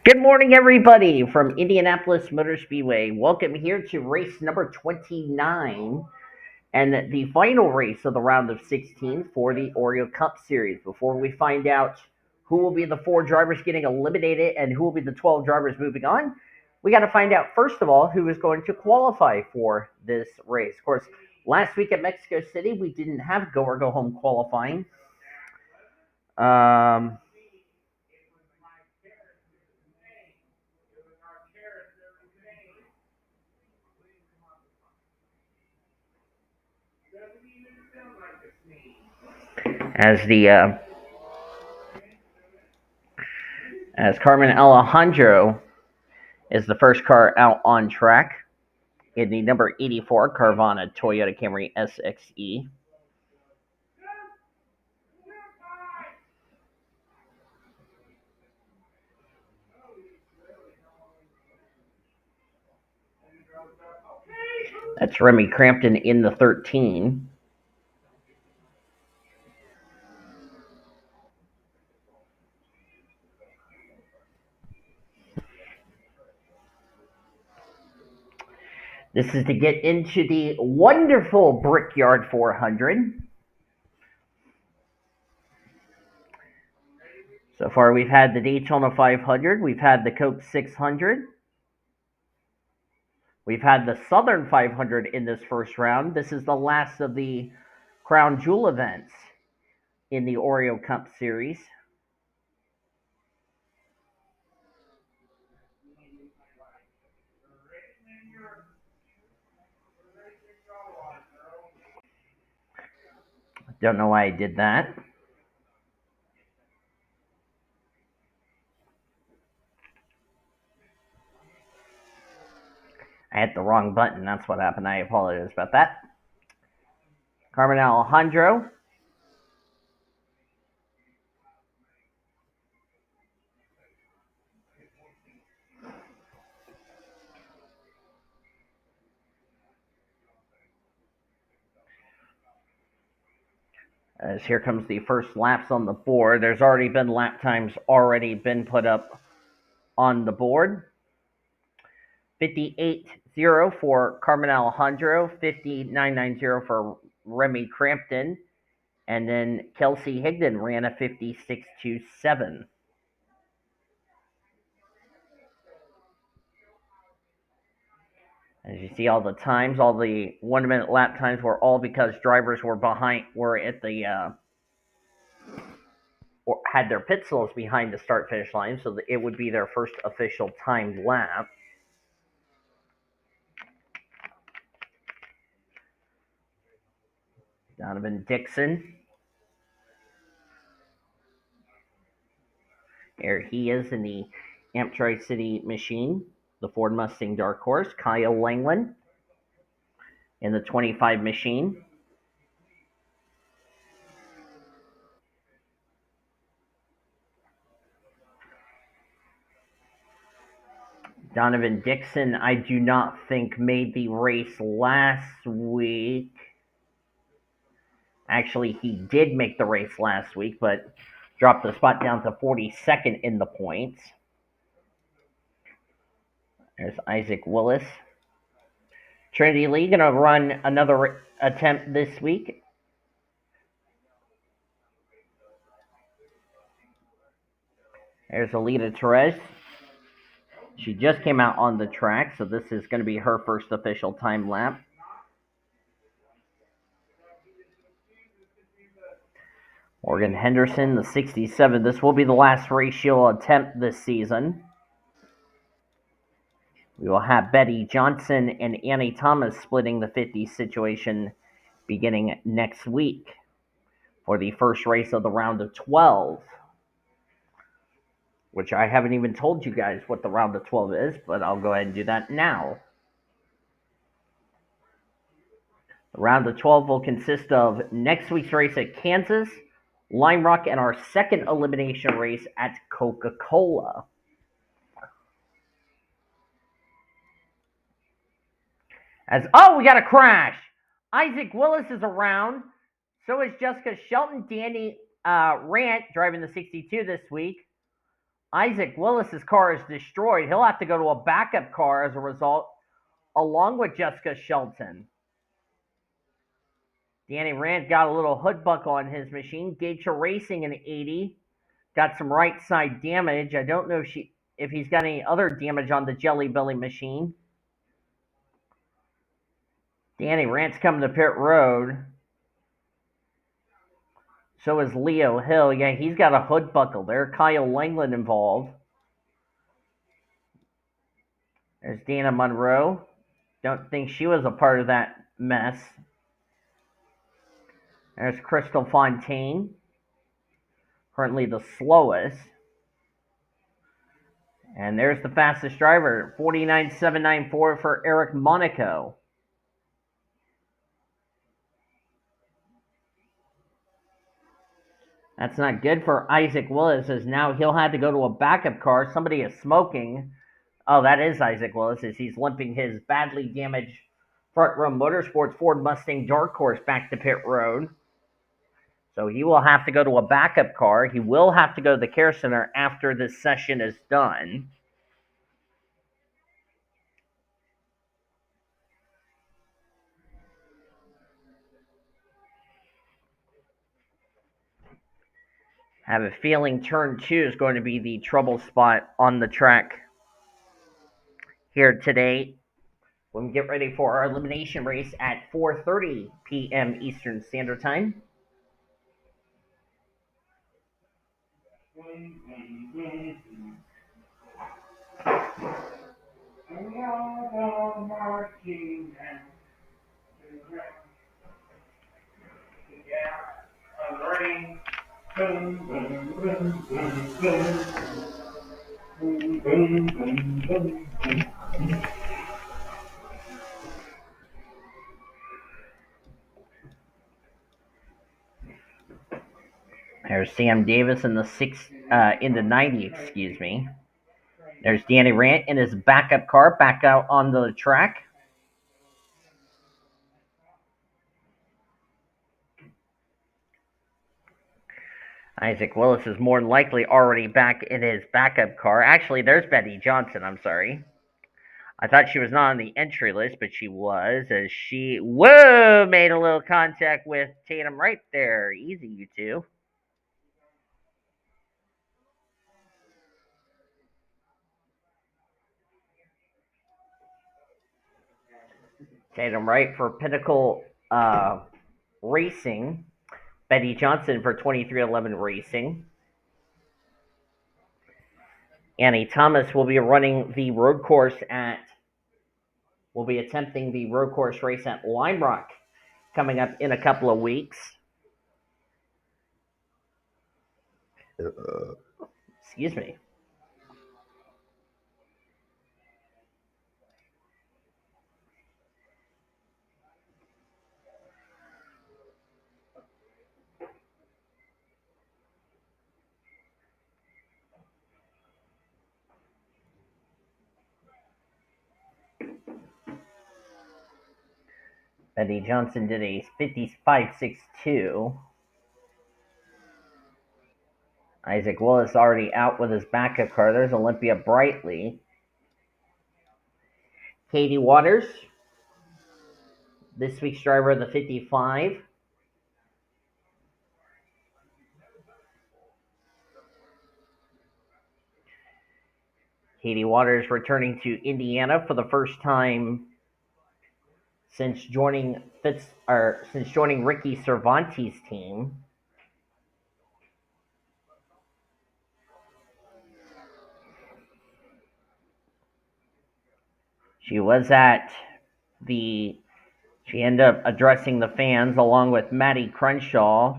Good morning, everybody, from Indianapolis Motor Speedway. Welcome here to race number 29 and the final race of the round of 16 for the Oreo Cup Series. Before we find out who will be the 4 drivers getting eliminated and who will be the 12 drivers moving on, we got to find out, first of all, who is going to qualify for this race. Of course, last week at Mexico City, we didn't have go or go home qualifying. As the as Carmen Alejandro is the first car out on track in the number 84 Carvana Toyota Camry SXE. That's Remy Crampton in the 13. This is to get into the wonderful Brickyard 400. So far, we've had the Daytona 500, we've had the Coke 600, we've had the Southern 500 in this first round. This is the last of the Crown Jewel events in the Oreo Cup Series. Don't know why I did that. I hit the wrong button. That's what happened. I apologize about that. Carmen Alejandro. As here comes the first laps on the board. There's already been lap times already been put up on the board. 58.0 for Carmen Alejandro, 59.90 for Remy Crampton, and then Kelsey Higdon ran a 56.27. As you see, all the times, all the 1 minute lap times were all because drivers were at the or had their pit stalls behind the start finish line, so that it would be their first official timed lap. Donovan Dixon. There he is in the Amp Tri-City machine, the Ford Mustang Dark Horse. Kyle Langland in the 25 machine. Donovan Dixon, I do not think made the race last week. Actually, he did make the race last week, but dropped the spot down to 42nd in the points. There's Isaac Willis. Trinity Lee going to run another attempt this week. There's Alita Torres. She just came out on the track, so this is going to be her first official time lap. Morgan Henderson, the 67. This will be the last race she'll attempt this season. We will have Betty Johnson and Annie Thomas splitting the 50 situation beginning next week for the first race of the round of 12, which I haven't even told you guys what the round of 12 is, but I'll go ahead and do that now. The round of 12 will consist of next week's race at Kansas, Lime Rock, and our second elimination race at Coca-Cola. We got a crash. Isaac Willis is around. So is Jessica Shelton. Danny Rant driving the 62 this week. Isaac Willis's car is destroyed. He'll have to go to a backup car as a result, along with Jessica Shelton. Danny Rand got a little hood buckle on his machine. Geisha Racing in 80 got some right side damage. I don't know if he's got any other damage on the Jelly Belly machine. Danny Rand's coming to pit road. So is Leo Hill. Yeah, he's got a hood buckle there. Kyle Langland involved. There's Dana Monroe. Don't think she was a part of that mess. There's Crystal Fontaine. Currently the slowest. And there's the fastest driver, 49.794 for Eric Monaco. That's not good for Isaac Willis, as now he'll have to go to a backup car. Somebody is smoking. Oh, that is Isaac Willis, as he's limping his badly damaged Front Row Motorsports Ford Mustang Dark Horse back to pit road. So he will have to go to a backup car. He will have to go to the care center after this session is done. I have a feeling turn 2 is going to be the trouble spot on the track here today. When we get ready for our elimination race at 4:30 p.m. Eastern Standard Time. There's Sam Davis in the 90, excuse me. There's Danny Rand in his backup car back out on the track. Isaac Willis is more than likely already back in his backup car. Actually, there's Betty Johnson, I'm sorry. I thought she was not on the entry list, but she was, as she, made a little contact with Tatum right there. Easy, you two. Tatum Wright for Pinnacle Racing. Betty Johnson for 2311 Racing. Annie Thomas will be attempting the road course race at Lime Rock coming up in a couple of weeks. Excuse me. Betty Johnson did a 55.62. Isaac Willis already out with his backup car. There's Olympia Brightly. Katie Waters, this week's driver of the 55. Katie Waters returning to Indiana for the first time since joining Ricky Cervantes' team. She ended up addressing the fans along with Maddie Crenshaw.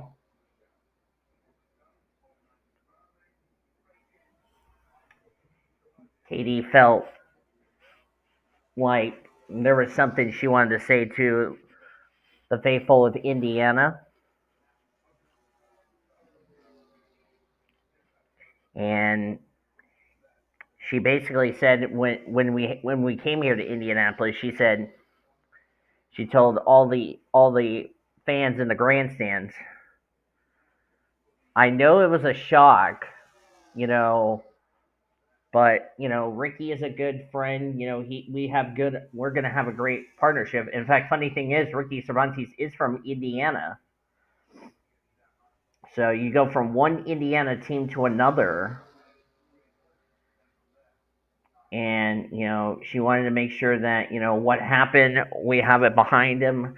Katie felt like there was something she wanted to say to the faithful of Indiana. And she basically said when we came here to Indianapolis, she told all the fans in the grandstands, I know it was a shock, But Ricky is a good friend. We're gonna have a great partnership. In fact, funny thing is, Ricky Cervantes is from Indiana, so you go from one Indiana team to another, and she wanted to make sure that what happened, we have it behind him,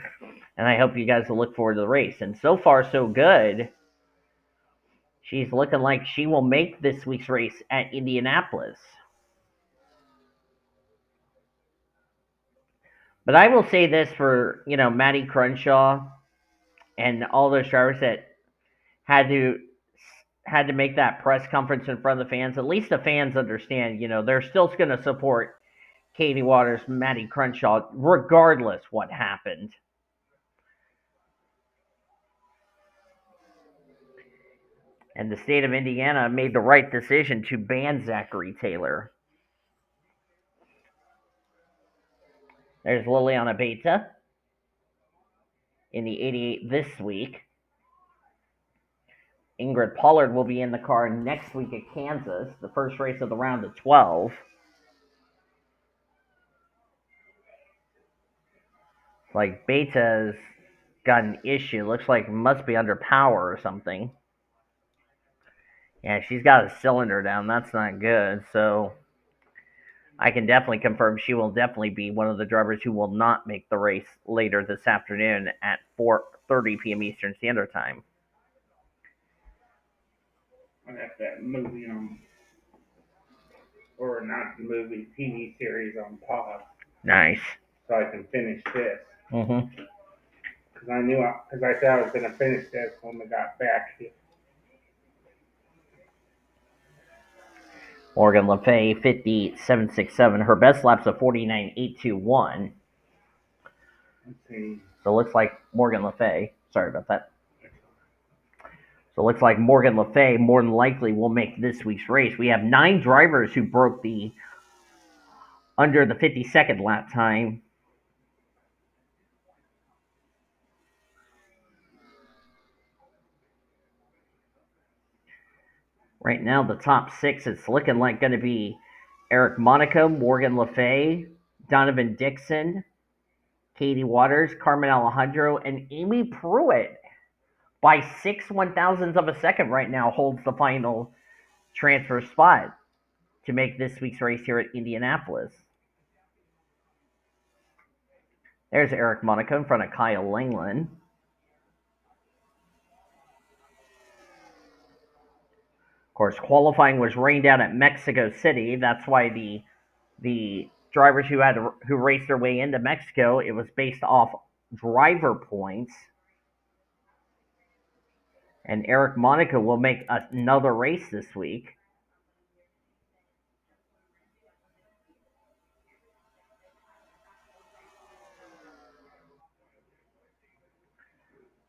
and I hope you guys will look forward to the race. And so far, so good. She's looking like she will make this week's race at Indianapolis. But I will say this for Maddie Crenshaw and all those drivers that had to had to make that press conference in front of the fans. At least the fans understand. They're still going to support Katie Waters, Maddie Crenshaw, regardless what happened. And the state of Indiana made the right decision to ban Zachary Taylor. There's Liliana Beta in the 88 this week. Ingrid Pollard will be in the car next week at Kansas, the first race of the round of 12. Like Beta's got an issue. Looks like must be under power or something. Yeah, she's got a cylinder down. That's not good. So I can definitely confirm she will definitely be one of the drivers who will not make the race later this afternoon at 4:30 p.m. Eastern Standard Time. I got that movie or not movie, TV series on pause. Nice. So I can finish this. Mm-hmm. Because I said I was going to finish this when we got back here. Morgan Le Fay, 57.67. Her best lap's a 49.821. Let's see. So it looks like Morgan Le Fay. Sorry about that. So it looks like Morgan Le Fay more than likely will make this week's race. We have 9 drivers who broke the under the 52nd lap time. Right now, the top 6, it's looking like going to be Eric Monaco, Morgan Le Fay, Donovan Dixon, Katie Waters, Carmen Alejandro, and Amy Pruitt. By 6/1000ths of a second right now holds the final transfer spot to make this week's race here at Indianapolis. There's Eric Monaco in front of Kyle Langland. Of course, qualifying was rained out at Mexico City. That's why the drivers who raced their way into Mexico, it was based off driver points. And Eric Monaco will make another race this week.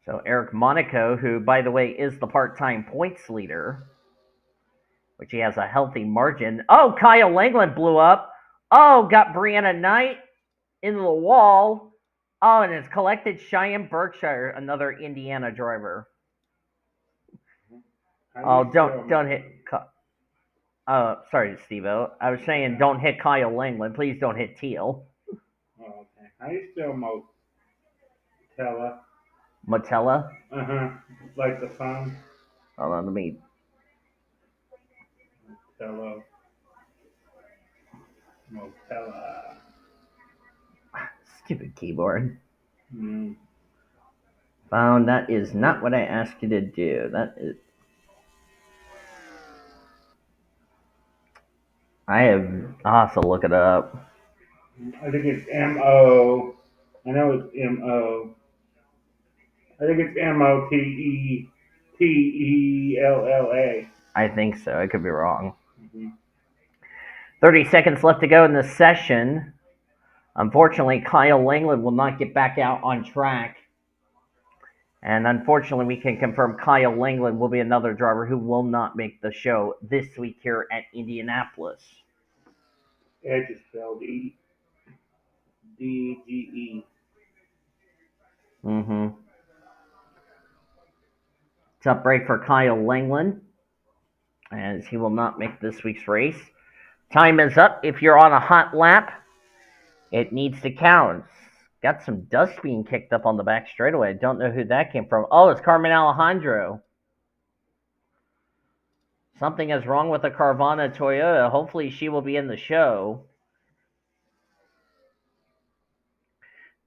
So Eric Monaco, who, by the way, is the part-time points leader, which he has a healthy margin. Oh, Kyle Langland blew up. Oh, got Brianna Knight into the wall. Oh, and it's collected Cheyenne Berkshire, another Indiana driver. Oh, don't hit. Sorry, Steve-O. I was saying don't hit Kyle Langland. Please don't hit Teal. Oh, okay. How you spell Motella? Motella? Like the phone? Hold on, let me. Motella. Stupid keyboard. Mm. Found that is not what I asked you to do. That is. I'll have to look it up. I think it's M-O. I know it's M-O. I think it's Motella. I think so. I could be wrong. Mm-hmm. 30 seconds left to go in the session. Unfortunately, Kyle Langland will not get back out on track. And unfortunately, we can confirm Kyle Langland will be another driver who will not make the show this week here at Indianapolis. Edge is spelled E-D-G-E. Mm-hmm. Tough break for Kyle Langland, as he will not make this week's race. Time is up. If you're on a hot lap, it needs to count. Got some dust being kicked up on the back straightaway. I don't know who that came from. Oh, it's Carmen Alejandro. Something is wrong with the Carvana Toyota. Hopefully she will be in the show.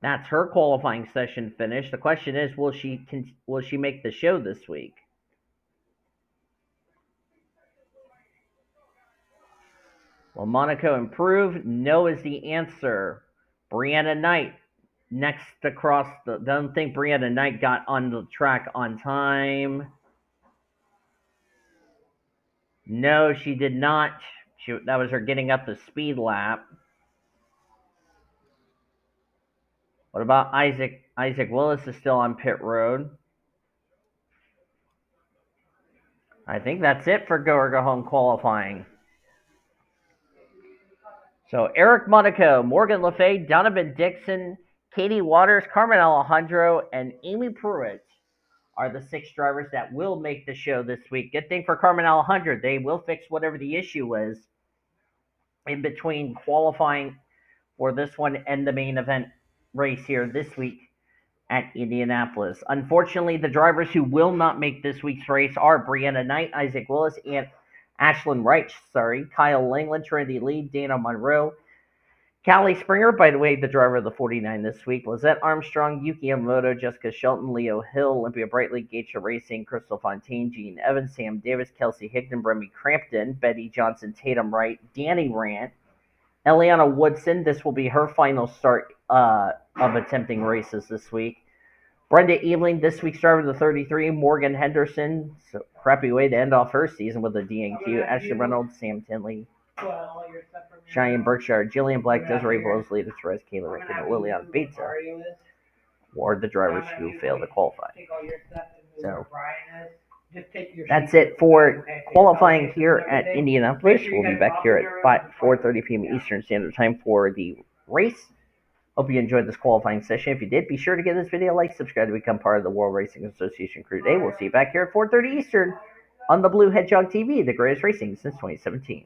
That's her qualifying session finished. The question is, will she make the show this week? Will Monaco improve? No is the answer. Brianna Knight next across the. Don't think Brianna Knight got on the track on time. No, she did not. That was her getting up the speed lap. What about Isaac? Isaac Willis is still on pit road. I think that's it for Go or Go Home qualifying. So Eric Monaco, Morgan Le Fay, Donovan Dixon, Katie Waters, Carmen Alejandro, and Amy Pruitt are the 6 drivers that will make the show this week. Good thing for Carmen Alejandro, they will fix whatever the issue was in between qualifying for this one and the main event race here this week at Indianapolis. Unfortunately, the drivers who will not make this week's race are Brianna Knight, Isaac Willis, and Ashlyn Wright, Kyle Langland, Trinity Lee, Dana Monroe, Callie Springer, by the way, the driver of the 49 this week, Lizette Armstrong, Yuki Yamamoto, Jessica Shelton, Leo Hill, Olympia Brightly, Geisha Racing, Crystal Fontaine, Gene Evans, Sam Davis, Kelsey Higdon, Bremy Crampton, Betty Johnson, Tatum Wright, Danny Rant, Eliana Woodson. This will be her final start of attempting races this week. Brenda Eveling, this week's driver of the 33, Morgan Henderson, so crappy way to end off her season with a DNQ, Ashley Reynolds, Sam Tinley, Cheyenne Berkshire, Jillian Black, Desiree Mosley, Therese Kayla Rankin, and Liliana Bates were the drivers who failed to qualify. So that's it for qualifying here at Indianapolis. We'll be back here at 4:30 p.m. Eastern Standard Time for the race. Hope you enjoyed this qualifying session. If you did, be sure to give this video a like, subscribe to become part of the World Racing Association crew today. We'll see you back here at 4:30 Eastern on the Blue Hedgehog TV, the greatest racing since 2017.